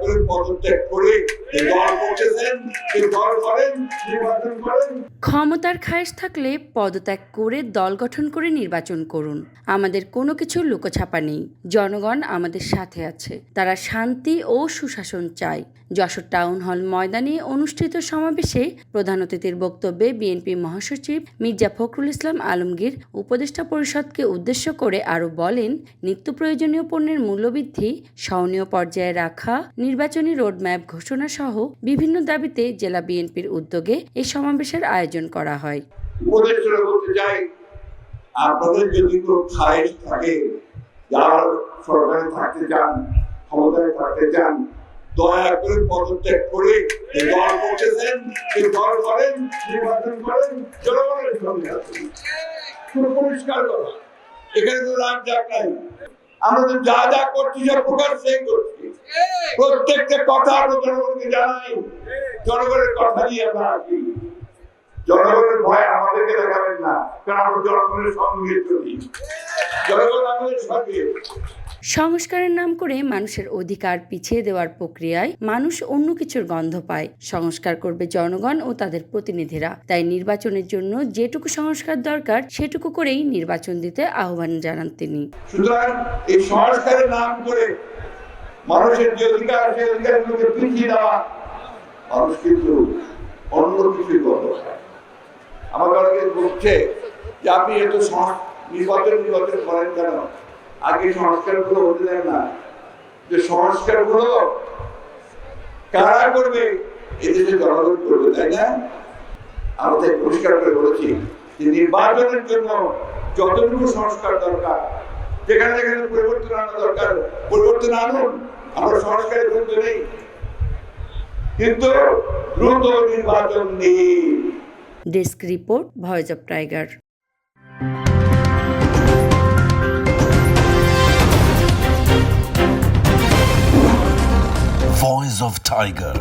করে পদত্যাগ করে দল করতেছেন, দল করেন, নির্বাচন করেন। ক্ষমতার খায়েশ থাকলে পদত্যাগ করে দল গঠন করে নির্বাচন করুন। আমাদের কোনো কিছু লুকোছাপা নেই। জনগণ আমাদের সাথে আছে। তারা শান্তি ও সুশাসন চায়। যশোর টাউন হল ময়দানে অনুষ্ঠিত সমাবেশে প্রধান অতিথির বক্তব্যে বিএনপি মহাসচিব মির্জা ফখরুল ইসলাম আলমগীর উপদেষ্টা পরিষদকে উদ্দেশ্য করে আরও বলেন, নিত্য প্রয়োজনীয় পণ্যের মূল্যবৃদ্ধি সহনীয় পর্যায়ে রাখা, নির্বাচনী রোডম্যাপ ঘোষণা সহ বিভিন্ন দাবিতে জেলা বিএনপির উদ্যোগে এই সমাবেশের আয়োজন করা হয়। উপদেষ্টা বলতে চাই, আপনাদের যদি কোনো খায়েশ থাকে, যারা সরকারে থাকতে চান, ক্ষমতায় থাকতে চান, দয়া করে পদত্যাগ করে দল করতেছেন, দল করেন, নির্বাচন করেন, জনগণের সঙ্গে আছেন। পুরো পরিষ্কার কথা, এখানে তো রাগ জাগ নাই। আমরা তো যা যা করছি সব প্রকাশ সেই করছি, প্রত্যেকটা কথা আমরা জনগণকে জানাই, জনগণের কথা নিয়ে আমরা আসি। জনগণের ভয় আমাদেরকে দেখাবেন না, কারণ আমরা জনগণের সঙ্গে চলি, জনগণ আমাদের সঙ্গে। সংস্কারের নাম করে মানুষের অধিকার পিছিয়ে দেওয়ার প্রক্রিয়ায় মানুষ অন্য কিছুর গন্ধ পায়। সংস্কার করবে জনগণ ও তাদের প্রতিনিধিরা। তাই নির্বাচনের জন্য যেটুকু সংস্কার দরকার সেটুকু করেই নির্বাচন দিতে আহ্বান জানান তিনি। সুতরাং এই সংস্কারের নাম করে মানুষের যে অধিকার, সেই অধিকারগুলোকে পিছিয়ে দেওয়া, মানুষ কিন্তু অন্য কিছুর গন্ধ পায়। আমাকে অনেকে বলছে যে আপনি এত নির্বাচন করেন কেন, আগে সংস্কারগুলো হতে দেন না। যে সংস্কারগুলো কারা করবে, এদেশে জনগণ করবে, তাই না? আমরা তাই পরিষ্কার করে বলেছি যে নির্বাচনের জন্য যতটুকু সংস্কার দরকার, যেখানে যেখানে পরিবর্তন আনা দরকার পরিবর্তন আনুন, আমরা সংস্কারের বিরুদ্ধে নেই, কিন্তু দ্রুত নির্বাচন নেই। Desk report, voice of tiger. Voice of Tiger.